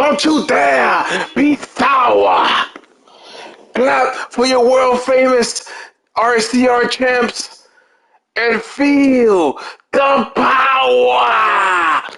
Don't you dare be sour. Clap for your world famous RCR champs and feel the power.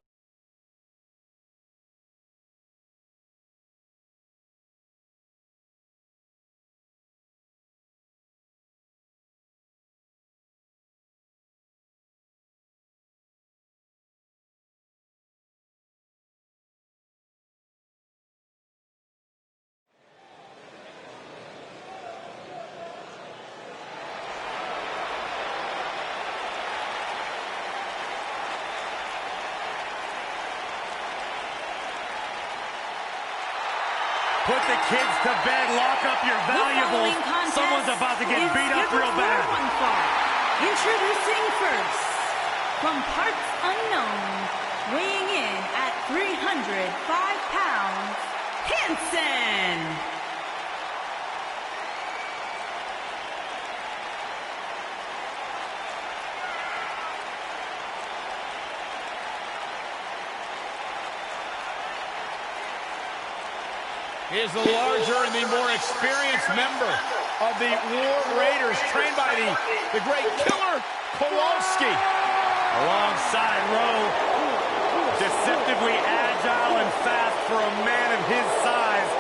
Put the kids to bed, lock up your valuables. Someone's about to get beat up real bad. Introducing first, from parts unknown, weighing in at 305 pounds, Hanson. Is the larger and the more experienced member of the War Raiders, trained by the great Killer Kowalski. Alongside Rowe, deceptively agile and fast for a man of his size.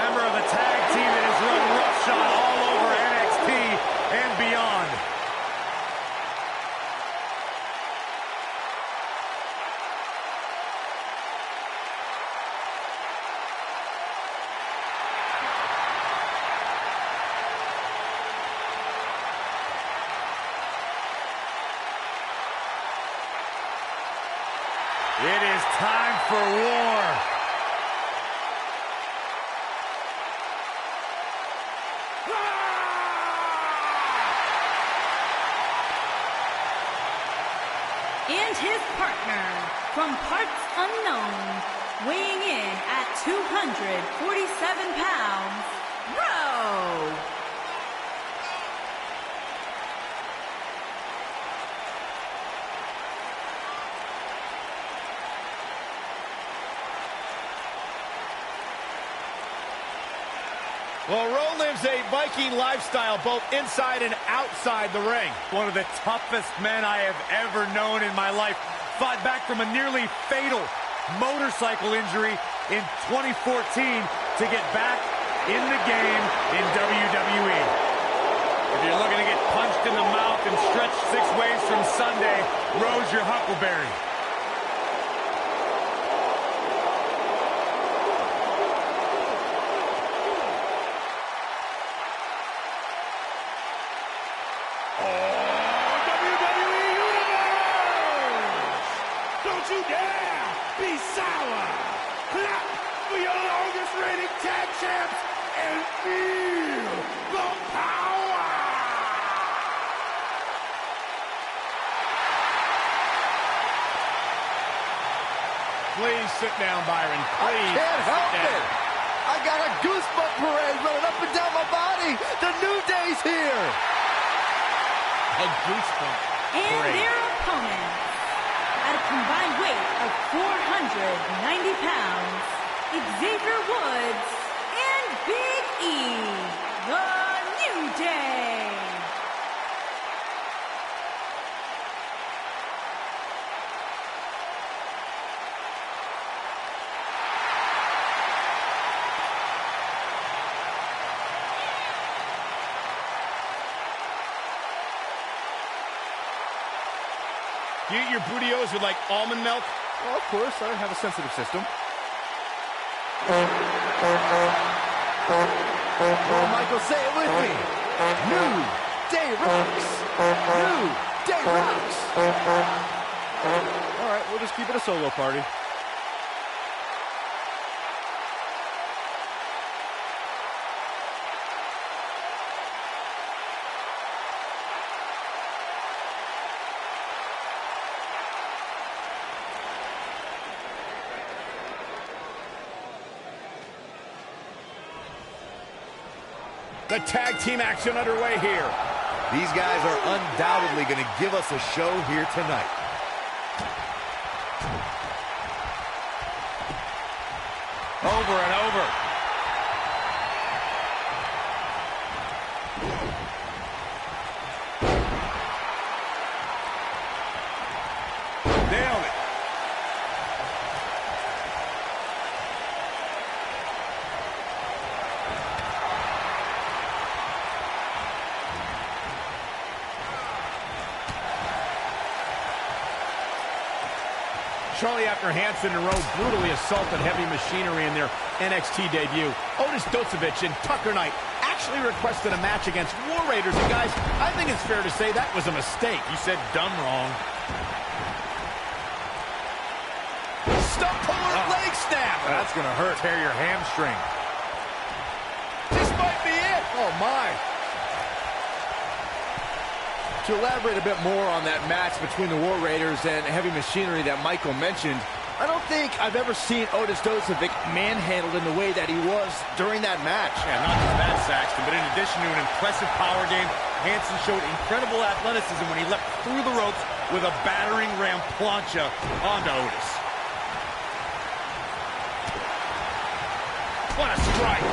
Member of the tag team that has run roughshod all over NXT and beyond. It is time for war. And his partner, from parts unknown, weighing in at 247 pounds, Rowe. Well, Rowe lives a Viking lifestyle both inside and outside the ring. One of the toughest men I have ever known in my life. Fought back from a nearly fatal motorcycle injury in 2014 to get back in the game in WWE. If you're looking to get punched in the mouth and stretched 6 ways from Sunday, Rowe's your Huckleberry. Don't you dare be sour. Clap for your longest reigning tag champs and feel the power. Please sit down, Byron. Please. I can't help it. I got a goosebump parade running up and down my body. The New Day's here. A goosebump And parade. their opponents, at a combined weight of 490 pounds, Xavier Woods and Big E, the New Day. Do you eat your burritos with, like, almond milk? Well, of course, I have a sensitive system. Oh, Michael, say it with me. New Day rocks. New Day rocks. All right, we'll just keep it a solo party. The tag team action underway here. These guys are undoubtedly going to give us a show here tonight. over and over. Nailed it. Shortly after Hansen and Rowe brutally assaulted Heavy Machinery in their NXT debut, Otis Dozovich and Tucker Knight actually requested a match against War Raiders. And guys, I think it's fair to say that was a mistake. You said done wrong. Stump puller leg snap. That's going to hurt. Tear your hamstring. This might be it. Oh, my. To elaborate a bit more on that match between the War Raiders and Heavy Machinery that Michael mentioned, I don't think I've ever seen Otis Dozovich manhandled in the way that he was during that match. Yeah, not just that, Saxton, but in addition to an impressive power game, Hansen showed incredible athleticism when he leapt through the ropes with a battering ram plancha onto Otis. What a strike!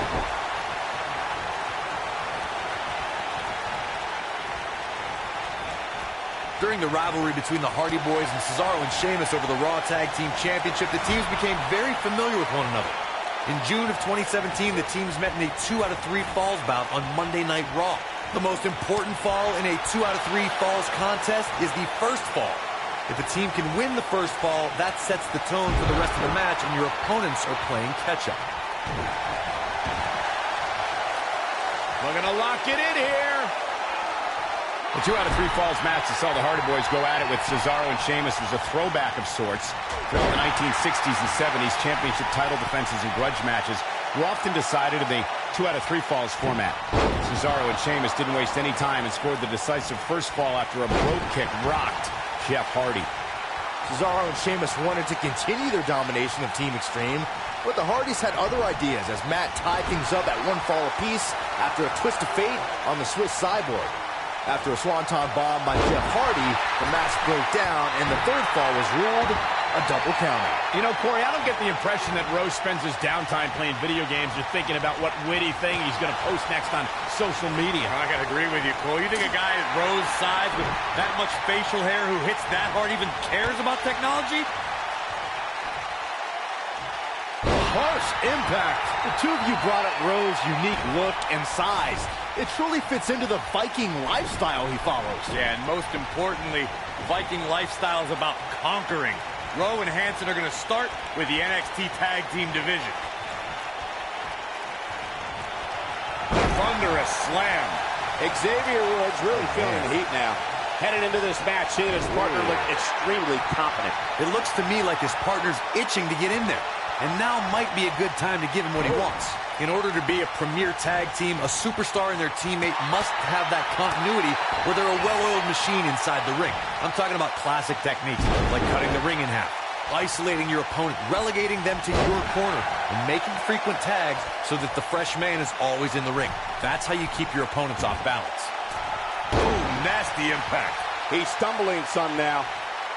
During the rivalry between the Hardy Boys and Cesaro and Sheamus over the Raw Tag Team Championship, the teams became very familiar with one another. In June of 2017, the teams met in a 2 out of 3 falls bout on Monday Night Raw. The most important fall in a 2 out of 3 falls contest is the first fall. If a team can win the first fall, that sets the tone for the rest of the match, and your opponents are playing catch-up. We're going to lock it in here. The 2 out of 3 falls match that saw the Hardy Boys go at it with Cesaro and Sheamus was a throwback of sorts. Throughout the 1960s and 70s, championship title defenses and grudge matches were often decided in the 2 out of 3 falls format. Cesaro and Sheamus didn't waste any time and scored the decisive first fall after a brogue kick rocked Jeff Hardy. Cesaro and Sheamus wanted to continue their domination of Team Extreme, but the Hardys had other ideas as Matt tied things up at 1 fall apiece after a twist of fate on the Swiss Cyborg. After a swanton bomb by Jeff Hardy, the match broke down, and the 3rd fall was ruled a double counter. You know, Corey, I don't get the impression that Rose spends his downtime playing video games or thinking about what witty thing he's going to post next on social media. I got to agree with you, Cole. You think a guy at Rose's size with that much facial hair who hits that hard even cares about technology? Harsh impact. The two of you brought up Rose's unique look and size. It truly fits into the Viking lifestyle he follows. Yeah, and most importantly, Viking lifestyle is about conquering. Rowe and Hansen are going to start with the NXT Tag Team division. Thunderous slam. Xavier Woods really feeling the heat now. Headed into this match, he and his partner look extremely confident. It looks to me like his partner's itching to get in there. And now might be a good time to give him what he wants. In order to be a premier tag team, a superstar and their teammate must have that continuity where they're a well-oiled machine inside the ring. I'm talking about classic techniques, like cutting the ring in half, isolating your opponent, relegating them to your corner, and making frequent tags so that the fresh man is always in the ring. That's how you keep your opponents off balance. Boom, nasty impact. He's stumbling some now.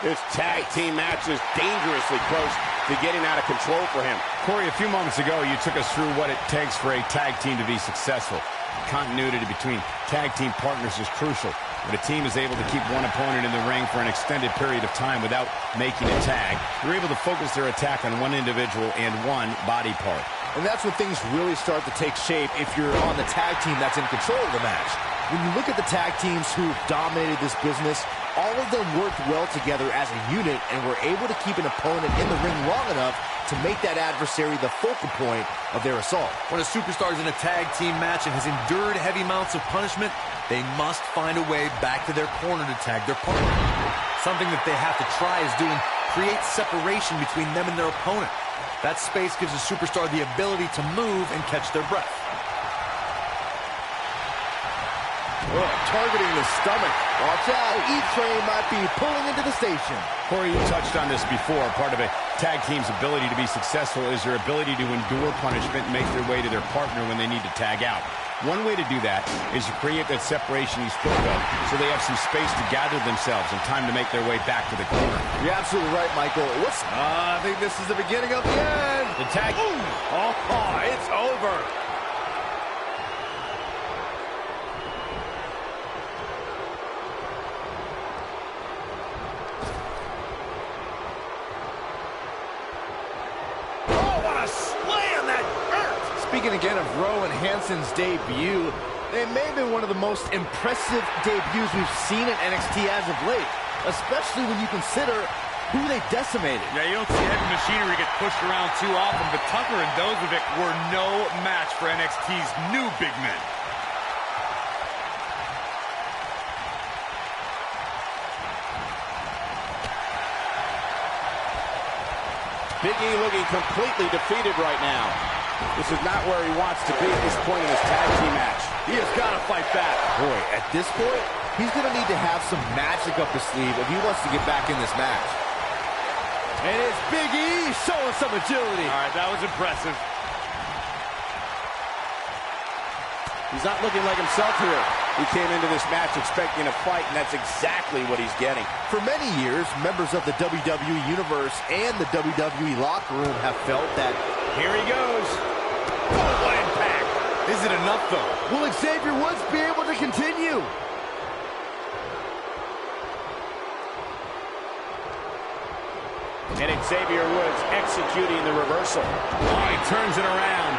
This tag team match is dangerously close to getting out of control for him. Corey, a few moments ago, you took us through what it takes for a tag team to be successful. Continuity between tag team partners is crucial. When a team is able to keep one opponent in the ring for an extended period of time without making a tag, they're able to focus their attack on one individual and one body part. And that's when things really start to take shape if you're on the tag team that's in control of the match. When you look at the tag teams who've dominated this business, all of them worked well together as a unit and were able to keep an opponent in the ring long enough to make that adversary the focal point of their assault. When a superstar is in a tag team match and has endured heavy amounts of punishment, they must find a way back to their corner to tag their partner. Something that they have to try is doing create separation between them and their opponent. That space gives a superstar the ability to move and catch their breath. Oh, targeting the stomach. Watch out, E-Train might be pulling into the station. Corey, you touched on this before. Part of a tag team's ability to be successful is their ability to endure punishment and make their way to their partner when they need to tag out. One way to do that is to create that separation you spoke of so they have some space to gather themselves and time to make their way back to the corner. You're absolutely right, Michael. I think this is the beginning of the end. The tag. Oh, it's over. Oh, what a slam that hurt! Speaking again of Rowan Hansen's debut, it may have been one of the most impressive debuts we've seen in NXT as of late, especially when you consider who they decimated. Yeah, you don't see heavy machinery get pushed around too often, but Tucker and Dozovic were no match for NXT's new big men. Big E looking completely defeated right now. This is not where he wants to be at this point in his tag team match. He has got to fight back. Boy, at this point, he's going to need to have some magic up his sleeve if he wants to get back in this match. And it's Big E showing some agility. All right, that was impressive. He's not looking like himself here. He came into this match expecting a fight, and that's exactly what he's getting. For many years, members of the WWE Universe and the WWE locker room have felt that Here he goes. Oh, what impact. Is it enough, though? will Xavier Woods be able to continue? And Xavier Woods executing the reversal. Oh, he turns it around.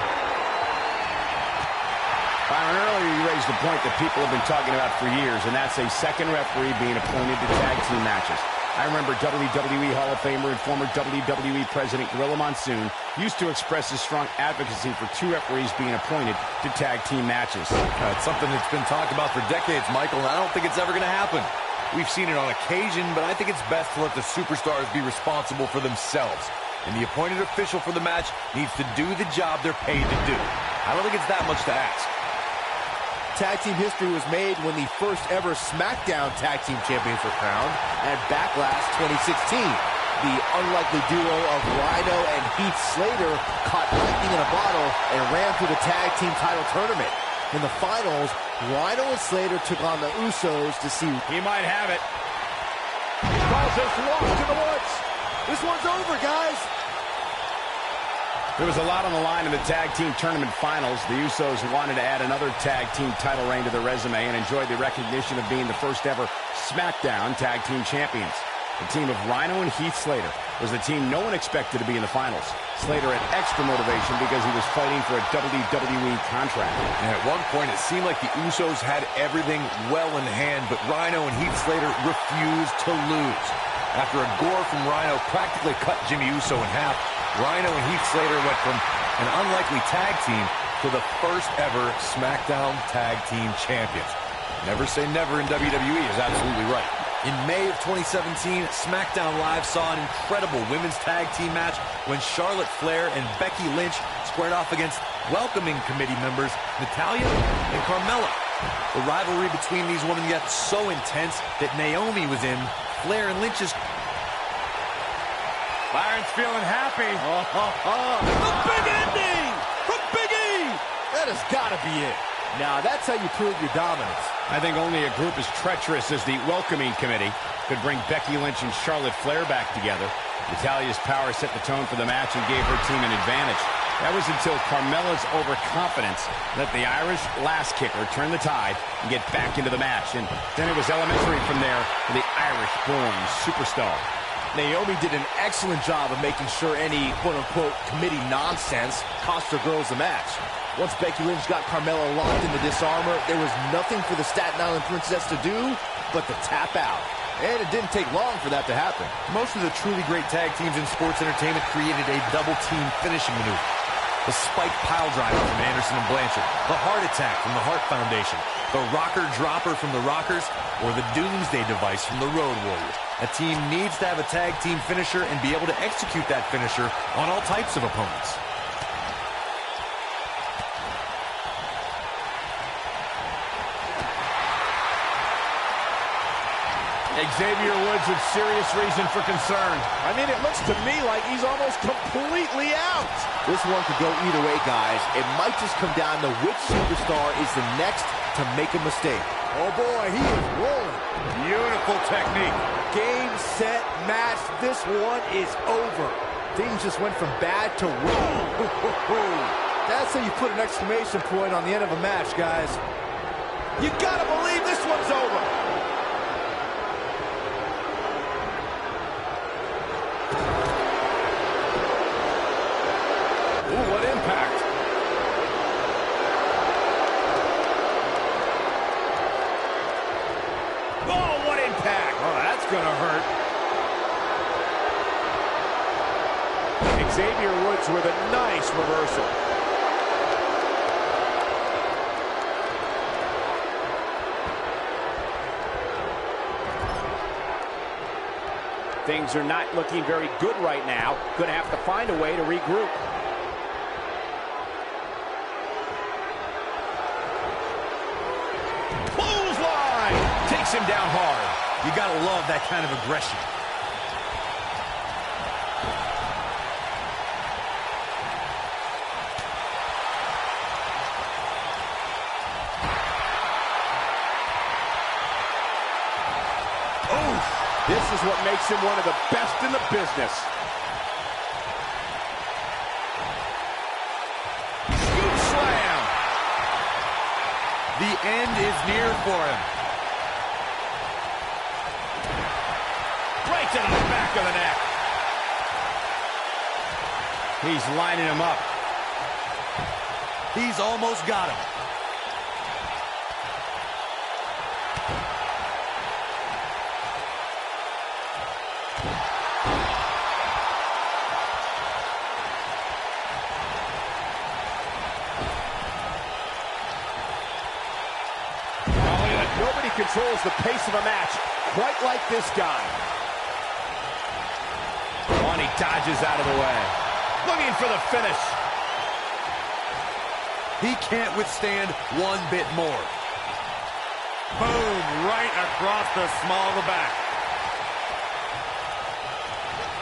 Byron, earlier you raised a point that people have been talking about for years, and that's a second referee being appointed to tag team matches. I remember WWE Hall of Famer and former WWE President Gorilla Monsoon used to express his strong advocacy for two referees being appointed to tag team matches. It's something that's been talked about for decades, Michael, and I don't think it's ever going to happen. We've seen it on occasion, but I think it's best to let the superstars be responsible for themselves. And the appointed official for the match needs to do the job they're paid to do. I don't think it's that much to ask. Tag team history was made when the first ever SmackDown Tag Team Champions were crowned at Backlash 2016. The unlikely duo of Rhino and Heath Slater caught lightning in a bottle and ran through the tag team title tournament. In the finals, Rhino and Slater took on the Usos to see. He might have it. He calls this walk to the woods. This one's over, guys. There was a lot on the line in the tag team tournament finals. The Usos wanted to add another tag team title reign to their resume and enjoyed the recognition of being the first ever SmackDown Tag Team Champions. The team of Rhino and Heath Slater was the team no one expected to be in the finals. Slater had extra motivation because he was fighting for a WWE contract. And at one point, it seemed like the Usos had everything well in hand, but Rhino and Heath Slater refused to lose. After a gore from Rhino practically cut Jimmy Uso in half, Rhino and Heath Slater went from an unlikely tag team to the first ever SmackDown Tag Team Champions. Never say never in WWE is absolutely right. In May of 2017, SmackDown Live saw an incredible women's tag team match when Charlotte Flair and Becky Lynch squared off against welcoming committee members Natalya and Carmella. The rivalry between these women got so intense that Naomi was in Flair and Lynch's. Byron's feeling happy. The big ending from Big E. That has got to be it. Now, that's how you prove your dominance. I think only a group as treacherous as the welcoming committee could bring Becky Lynch and Charlotte Flair back together. Natalya's power set the tone for the match and gave her team an advantage. That was until Carmella's overconfidence let the Irish last kicker turn the tide and get back into the match. And then it was elementary from there for the Irish-born superstar. Naomi did an excellent job of making sure any quote-unquote committee nonsense cost her girls the match. Once Becky Lynch got Carmella locked in the disarmor, there was nothing for the Staten Island Princess to do but to tap out. And it didn't take long for that to happen. Most of the truly great tag teams in sports entertainment created a double-team finishing maneuver. The spike pile driver from Anderson and Blanchard, the heart attack from the Hart Foundation, the rocker dropper from the Rockers, or the doomsday device from the Road Warriors. A team needs to have a tag team finisher and be able to execute that finisher on all types of opponents. Xavier Woods with serious reason for concern. I mean, it looks to me like he's almost completely out. This one could go either way, guys. It might just come down to which superstar is the next to make a mistake. Oh, boy, he is rolling. Beautiful technique. Game, set, match. This one is over. Things just went from bad to worse. That's how you put an exclamation point on the end of a match, guys. You gotta believe this one's over. Ooh, what impact. Oh, what impact. Oh, that's gonna hurt. Xavier Woods with a nice reversal. Things are not looking very good right now. Gonna have to find a way to regroup. Clothesline! Takes him down hard. You gotta love that kind of aggression. This is what makes him one of the best in the business. Scoop slam. The end is near for him. Right to the back of the neck. He's lining him up. He's almost got him. Nobody controls the pace of a match quite like this guy. Oh, and he dodges out of the way. Looking for the finish. He can't withstand one bit more. Boom, right across the small of the back.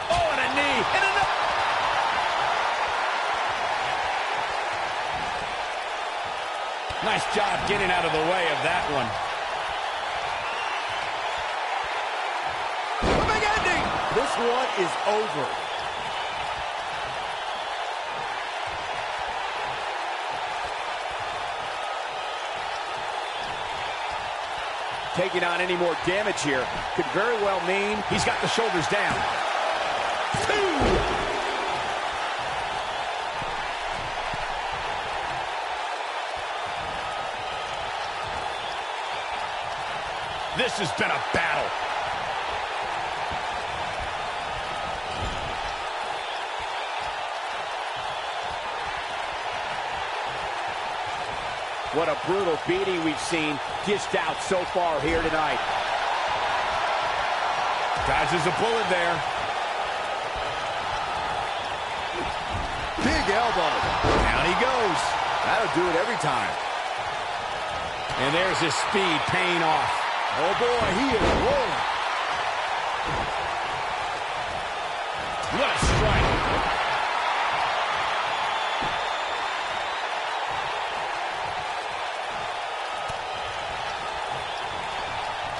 Oh, and a knee. And another. Nice job getting out of the way of that one. The big ending. This one is over. Taking on any more damage here could very well mean He's got the shoulders down. 2. This has been a battle. what a brutal beating we've seen dished out so far here tonight. Dodges a bullet there. Big elbow. Down he goes. That'll do it every time. And there's his speed paying off. Oh boy, he is rolling. What a strike.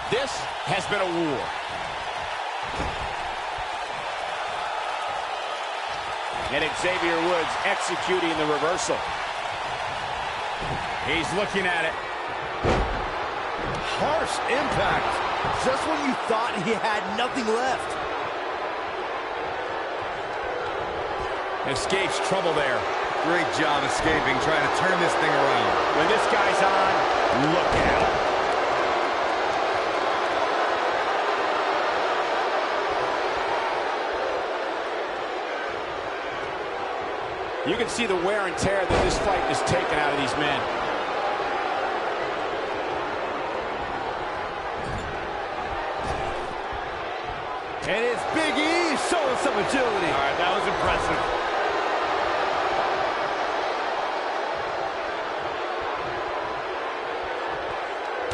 This has been a war. And Xavier Woods executing the reversal. He's looking at it. Harsh impact. Just when you thought he had nothing left. Escapes trouble there. Great job escaping, trying to turn this thing around. When this guy's on, look out. You can see the wear and tear that this fight has taken out of these men. And it's Big E showing some agility. All right, that was impressive.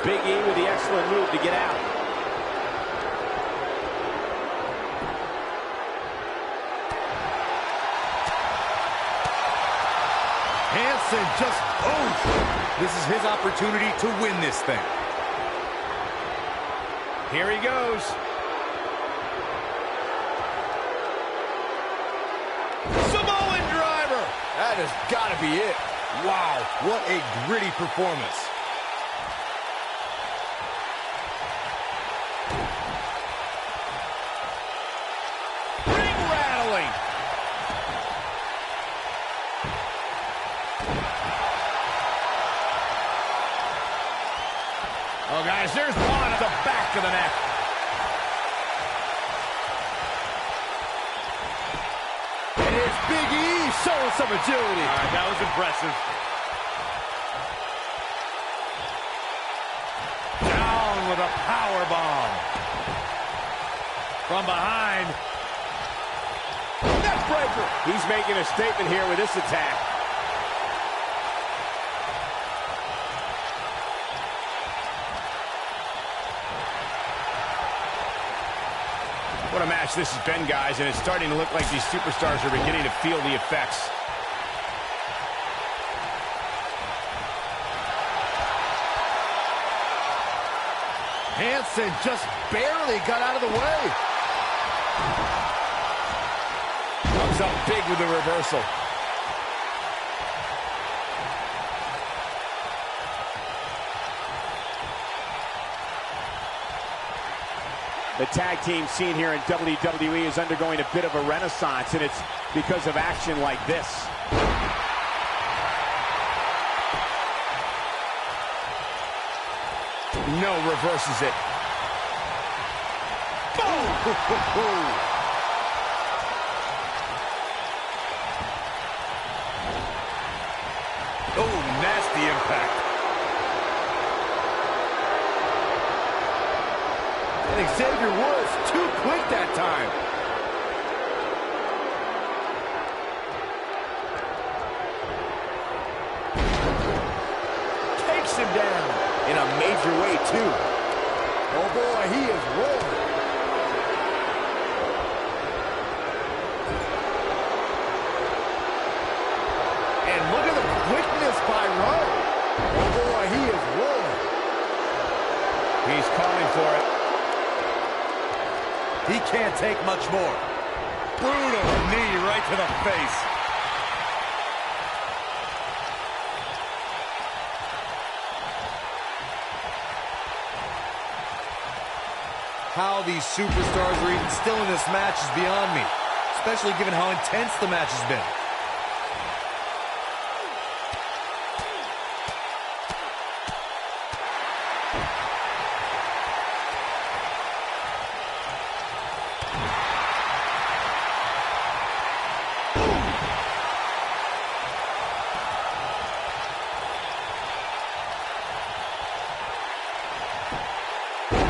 Big E with the excellent move to get out. Hansen just, this is his opportunity to win this thing. Here he goes. That has got to be it. Wow, what a gritty performance. Ring rattling. Oh, guys, there's one at the back of the neck. And it's Big E showing some agility. All right, that was impressive. Down with a power bomb. From behind. Neckbreaker. He's making a statement here with this attack. What a match this has been, guys, and it's starting to look like these superstars are beginning to feel the effects. Hansen just barely got out of the way. Comes up big with the reversal. The tag team scene here in WWE is undergoing a bit of a renaissance, and it's because of action like this. No, reverses it. Boom! Oh, nasty impact. And Xavier Woods too quick that time. Takes him down in a major way, too. Oh, boy, he is rolling. And look at the quickness by Rowe. Oh, boy, he is rolling. He's calling for it. He can't take much more. Brutal knee right to the face. How these superstars are even still in this match is beyond me, especially given how intense the match has been.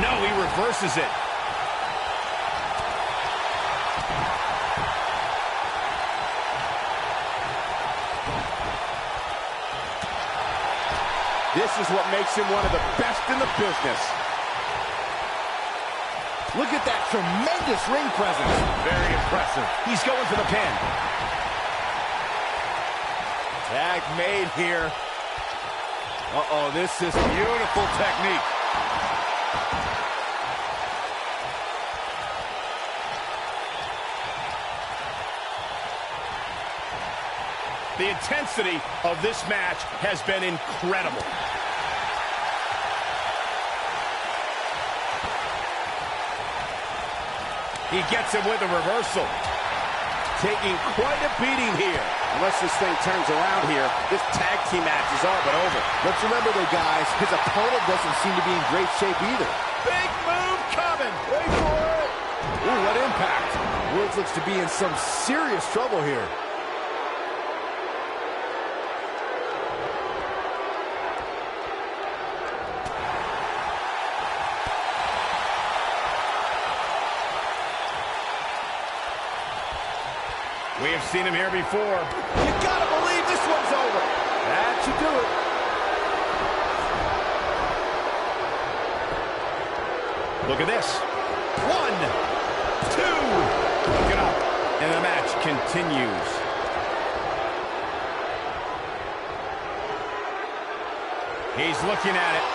No, he reverses it. This is what makes him one of the best in the business. Look at that tremendous ring presence. Very impressive. He's going for the pin. Tag made here. Uh-oh, this is beautiful technique. The intensity of this match has been incredible. He gets him with a reversal. Taking quite a beating here. Unless this thing turns around here, this tag team match is all but over. Let's remember, though, guys, his opponent doesn't seem to be in great shape either. Big move coming. Wait for it. Ooh, what impact. Woods looks to be in some serious trouble here. We have seen him here before. You gotta believe this one's over. That should do it. Look at this. 1, 2. Look it up. And the match continues. He's looking at it.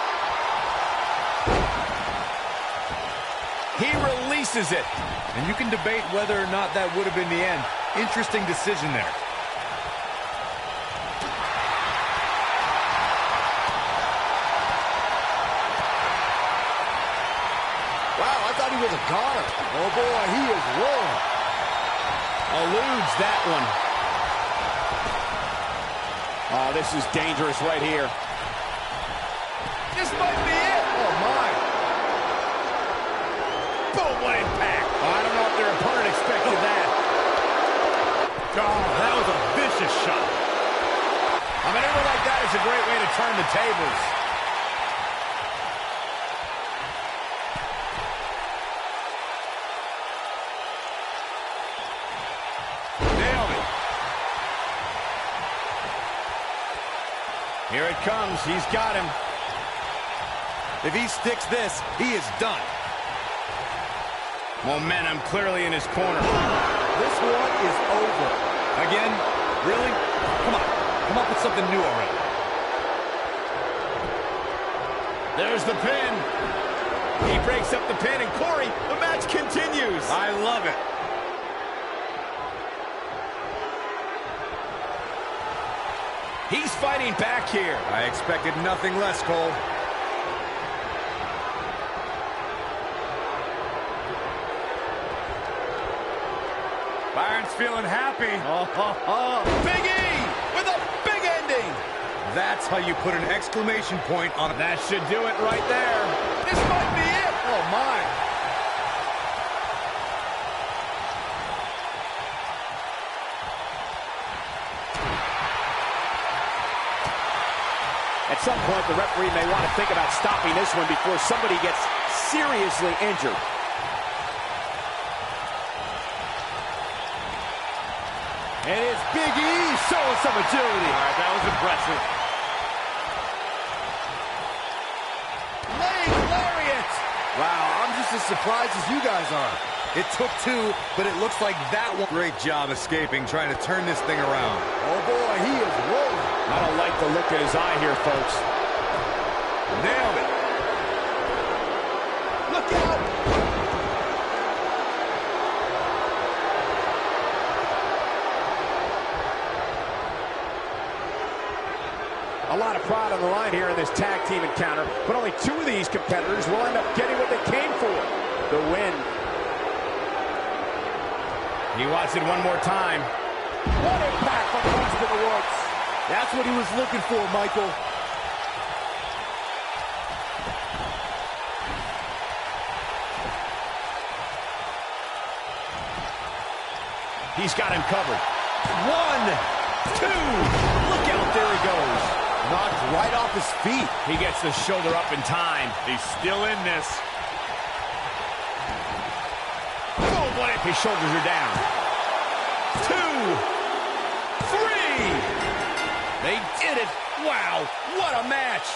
He releases it. And you can debate whether or not that would have been the end. Interesting decision there. Wow, I thought he was a goner. Oh, boy, he is rolling. Eludes that one. Oh, this is dangerous right here. This might be it. Oh, my. Boom, what impact. I don't know if their opponent expected that. Oh, that was a vicious shot. A maneuver like that is a great way to turn the tables. Nailed it. Here it comes. He's got him. If he sticks this, he is done. Momentum clearly in his corner. This one is over. Again? Really? Come on. Come up with something new already. There's the pin. He breaks up the pin, and Corey, the match continues. I love it. He's fighting back here. I expected nothing less, Cole. Byron's feeling happy. Big E with a big ending. That's how you put an exclamation point on it. That should do it right there. This might be it. Oh, my. At some point, the referee may want to think about stopping this one before somebody gets seriously injured. And it's Big E showing some agility. All right, that was impressive. Leg lariat. Wow, I'm just as surprised as you guys are. It took two, but it looks like that one. Great job escaping, trying to turn this thing around. Oh, boy, he is rolling. I don't like the look in his eye here, folks. Nailed it. Look out. A lot of pride on the line here in this tag team encounter, but only two of these competitors will end up getting what they came for, the win. He wants it one more time. What impact from West in the Woods. That's what he was looking for, Michael. He's got him covered. 1, 2. Look out, there he goes. Knocked right off his feet. He gets the shoulder up in time. He's still in this. Boom, what if his shoulders are down. 2, 3. They did it. Wow, what a match.